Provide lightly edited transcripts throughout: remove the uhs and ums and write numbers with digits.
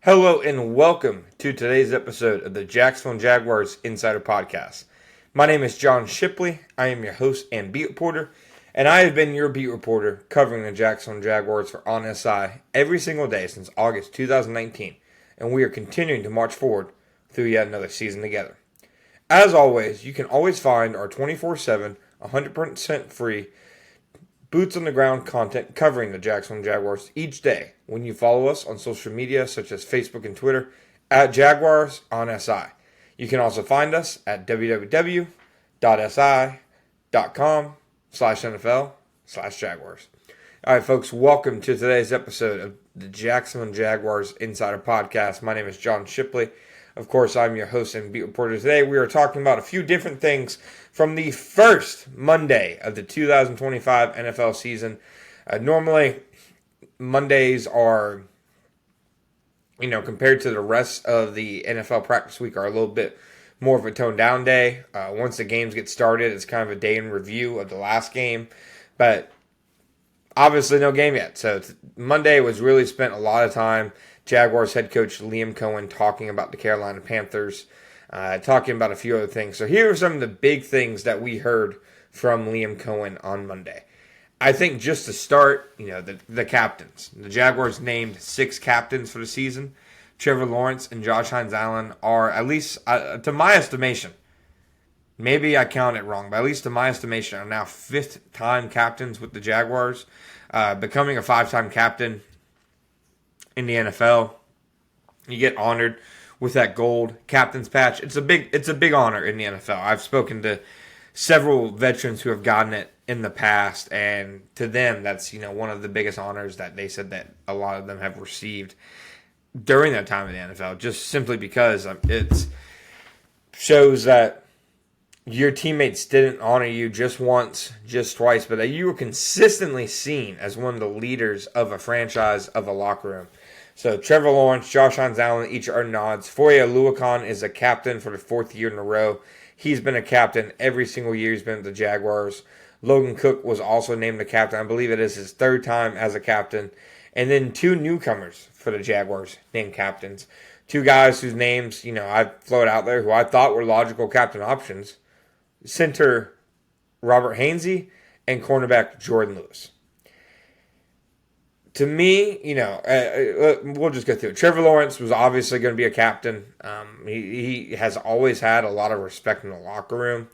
Hello and welcome to today's episode of the Jacksonville Jaguars Insider Podcast. My name is John Shipley. I am your host and beat reporter, and I have been your beat reporter covering the Jacksonville Jaguars for On SI every single day since August 2019, and we are continuing to march forward through yet another season together. As always, you can always find our 24/7, 100% free boots on the ground content covering the Jacksonville Jaguars each day when you follow us on social media such as Facebook and Twitter at Jaguars on SI. You can also find us at www.si.com/NFL/Jaguars. All right, folks, welcome to today's episode of the Jacksonville Jaguars Insider Podcast. My name is John Shipley. Of course, I'm your host and beat reporter. Today, we are talking about a few different things from the first Monday of the 2025 NFL season. Normally, Mondays are, compared to the rest of the NFL practice week, are a little bit more of a toned down day. Once the games get started, it's kind of a day in review of the last game. But obviously, no game yet. So Monday was really spent a lot of time Jaguars head coach Liam Cohen talking about the Carolina Panthers, talking about a few other things. So here are some of the big things that we heard from Liam Cohen on Monday. I think just to start, the captains. The Jaguars named 6 captains for the season. Trevor Lawrence and Josh Hines-Allen are, at least to my estimation, maybe I counted it wrong, but at least to my estimation, are now 5th-time captains with the Jaguars, becoming a 5-time captain in the NFL. You get honored with that gold captain's patch. It's a big honor in the NFL. I've spoken to several veterans who have gotten it in the past, and to them, that's one of the biggest honors that they said that a lot of them have received during that time in the NFL. Just simply because it shows that your teammates didn't honor you just once, just twice, but that you were consistently seen as one of the leaders of a franchise, of a locker room. So Trevor Lawrence, Josh Hines-Allen each earned nods. Foye Oluokun is a captain for the 4th year in a row. He's been a captain every single year he's been at the Jaguars. Logan Cook was also named the captain. I believe it is his 3rd time as a captain. And then 2 newcomers for the Jaguars named captains. 2 guys whose names, I've floated out there who I thought were logical captain options. Center Robert Hainsey and cornerback Jordan Lewis. To me, we'll just go through it. Trevor Lawrence was obviously going to be a captain. He has always had a lot of respect in the locker room.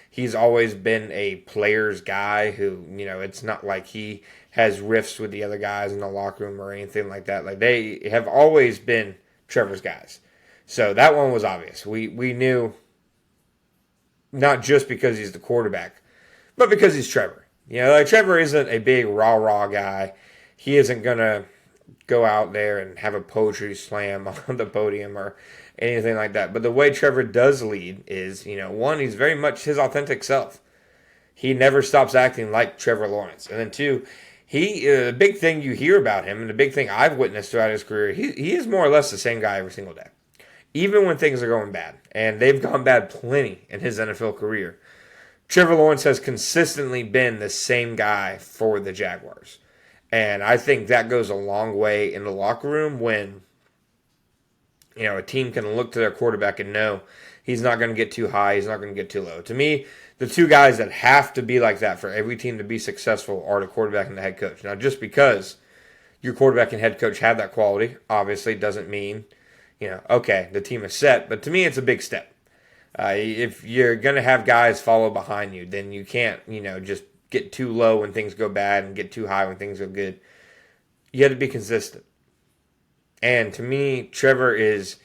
He's always been a player's guy who, it's not like he has rifts with the other guys in the locker room or anything like that. Like, they have always been Trevor's guys. So that one was obvious. We knew, not just because he's the quarterback, but because he's Trevor. Trevor isn't a big rah-rah guy. He isn't going to go out there and have a poetry slam on the podium or anything like that. But the way Trevor does lead is, one, he's very much his authentic self. He never stops acting like Trevor Lawrence. And then 2, the big thing you hear about him, and the big thing I've witnessed throughout his career, he is more or less the same guy every single day. Even when things are going bad. And they've gone bad plenty in his NFL career. Trevor Lawrence has consistently been the same guy for the Jaguars. And I think that goes a long way in the locker room when, a team can look to their quarterback and know he's not going to get too high, he's not going to get too low. To me, the 2 guys that have to be like that for every team to be successful are the quarterback and the head coach. Now, just because your quarterback and head coach have that quality, obviously doesn't mean, okay, the team is set. But to me, it's a big step. If you're going to have guys follow behind you, then you can't, just get too low when things go bad and get too high when things go good. You have to be consistent. And to me, Trevor is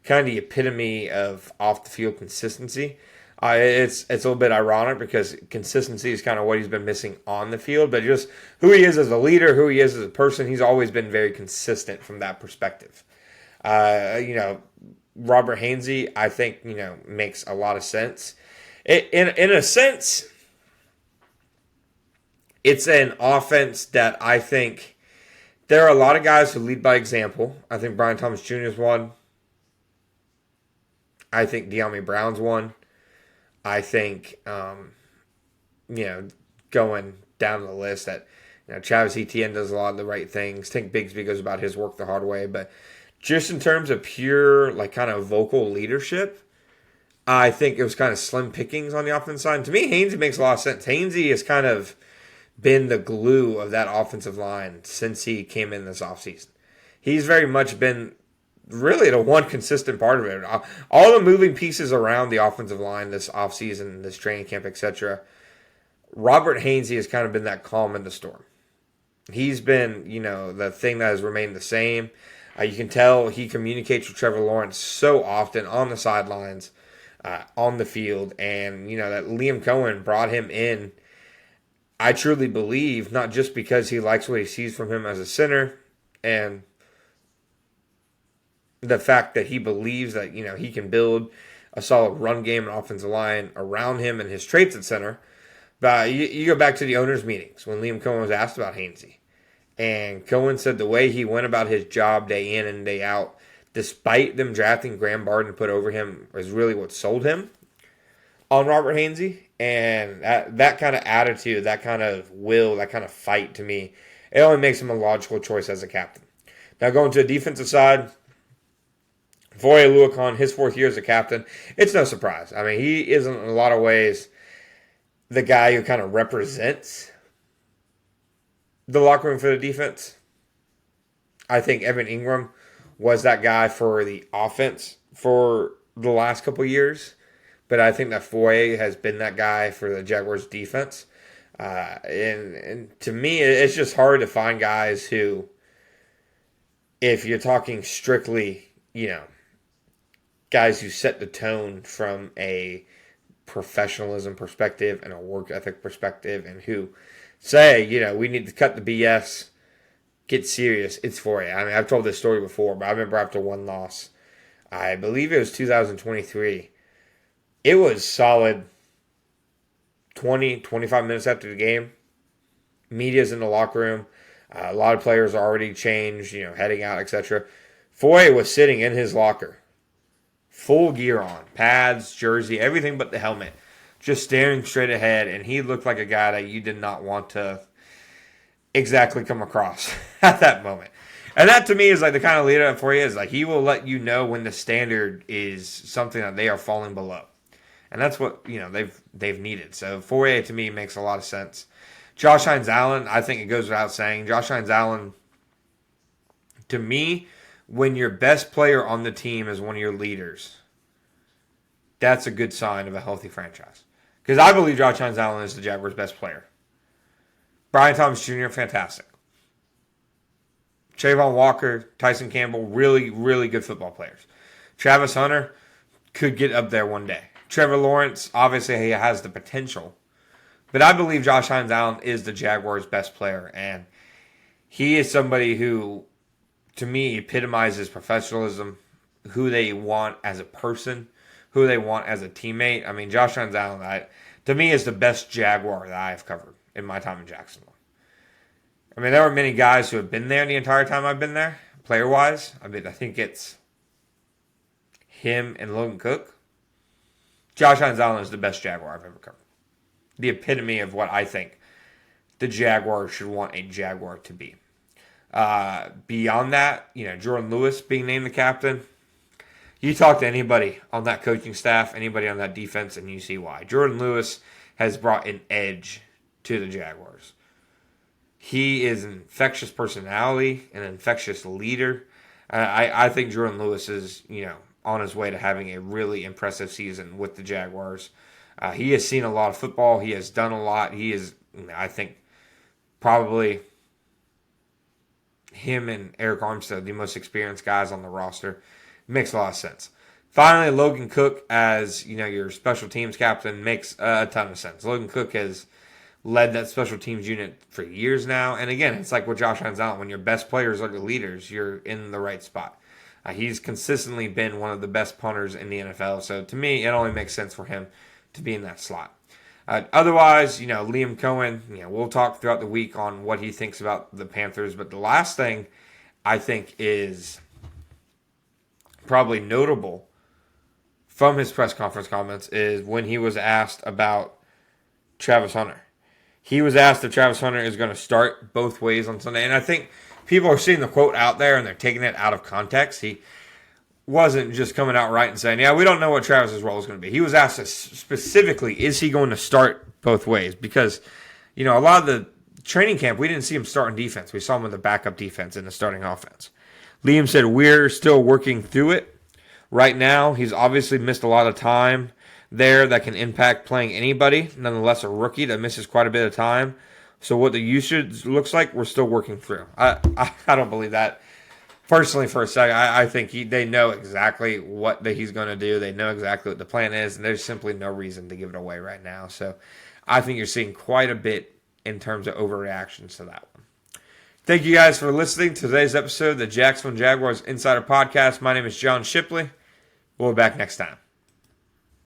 kind of the epitome of off-the-field consistency. It's a little bit ironic because consistency is kind of what he's been missing on the field, but just who he is as a leader, who he is as a person, he's always been very consistent from that perspective. Robert Hainsey, I think, makes a lot of sense. In a sense, it's an offense that I think there are a lot of guys who lead by example. I think Brian Thomas Jr. is one. I think De'Ami Brown's one. I think, going down the list that Travis Etienne does a lot of the right things. Tank Bigsby goes about his work the hard way, but just in terms of pure, like, kind of vocal leadership, I think it was kind of slim pickings on the offensive side. To me, Hainsey makes a lot of sense. Hainsey has kind of been the glue of that offensive line since he came in this offseason. He's very much been really the one consistent part of it. All the moving pieces around the offensive line this offseason, this training camp, etc., Robert Hainsey has kind of been that calm in the storm. He's been, the thing that has remained the same. You can tell he communicates with Trevor Lawrence so often on the sidelines, on the field, and, that Liam Cohen brought him in, I truly believe, not just because he likes what he sees from him as a center and the fact that he believes that, he can build a solid run game and offensive line around him and his traits at center. But you go back to the owners' meetings when Liam Cohen was asked about Hainsey. And Cohen said the way he went about his job day in and day out, despite them drafting Graham Barden to put over him, was really what sold him on Robert Hainsey. And that kind of attitude, that kind of will, that kind of fight, to me, it only makes him a logical choice as a captain. Now going to the defensive side, Foye Oluokun, his 4th year as a captain, it's no surprise. I mean, he is in a lot of ways the guy who kind of represents the locker room for the defense. I think Evan Ingram was that guy for the offense for the last couple years. But I think that Foye has been that guy for the Jaguars defense. And to me, it's just hard to find guys who, if you're talking strictly, guys who set the tone from a professionalism perspective and a work ethic perspective, and who say, we need to cut the BS, get serious. It's Foye. I mean, I've told this story before, but I remember after one loss, I believe it was 2023, it was solid 20, 25 minutes after the game. Media's in the locker room. A lot of players are already changed, heading out, etc. Foye was sitting in his locker, full gear on, pads, jersey, everything but the helmet, just staring straight ahead, and he looked like a guy that you did not want to exactly come across at that moment. And that, to me, is like the kind of leader that Foye is. Like, he will let you know when the standard is something that they are falling below. And that's what, they've needed. So Foye, to me, makes a lot of sense. Josh Hines-Allen, I think it goes without saying. Josh Hines-Allen, to me, when your best player on the team is one of your leaders, that's a good sign of a healthy franchise. Because I believe Josh Hines-Allen is the Jaguars' best player. Brian Thomas Jr., fantastic. Trayvon Walker, Tyson Campbell, really, really good football players. Travis Hunter could get up there one day. Trevor Lawrence, obviously, he has the potential. But I believe Josh Hines-Allen is the Jaguars' best player. And he is somebody who, to me, epitomizes professionalism, who they want as a person, who they want as a teammate. I mean, Josh Hines-Allen, to me, is the best Jaguar that I have covered in my time in Jacksonville. I mean, there were many guys who have been there the entire time I've been there, player-wise. I mean, I think it's him and Logan Cook. Josh Hines-Allen is the best Jaguar I've ever covered. The epitome of what I think the Jaguars should want a Jaguar to be. Beyond that, Jordan Lewis being named the captain. You talk to anybody on that coaching staff, anybody on that defense, and you see why. Jordan Lewis has brought an edge to the Jaguars. He is an infectious personality, an infectious leader. I think Jordan Lewis is, on his way to having a really impressive season with the Jaguars. He has seen a lot of football. He has done a lot. He is, I think, probably him and Eric Armstead, the most experienced guys on the roster. Makes a lot of sense. Finally, Logan Cook as, your special teams captain makes a ton of sense. Logan Cook has led that special teams unit for years now. And again, it's like with Josh Hines-Allen. When your best players are the leaders, you're in the right spot. He's consistently been one of the best punters in the NFL. So to me, it only makes sense for him to be in that slot. Otherwise, Liam Cohen, we'll talk throughout the week on what he thinks about the Panthers. But the last thing I think is probably notable from his press conference comments is when he was asked about Travis Hunter. He was asked if Travis Hunter is going to start both ways on Sunday. And I think people are seeing the quote out there and they're taking it out of context. He wasn't just coming out right and saying, yeah, we don't know what Travis's role is going to be. He was asked specifically, is he going to start both ways? Because, a lot of the training camp, we didn't see him starting defense. We saw him in the backup defense and the starting offense. Liam said, we're still working through it. Right now, he's obviously missed a lot of time there that can impact playing anybody. Nonetheless, a rookie that misses quite a bit of time. So what the usage looks like, we're still working through. I don't believe that. Personally, for a second, I think they know exactly what he's going to do. They know exactly what the plan is, and there's simply no reason to give it away right now. So I think you're seeing quite a bit in terms of overreactions to that one. Thank you guys for listening to today's episode of the Jacksonville Jaguars Insider Podcast. My name is John Shipley. We'll be back next time.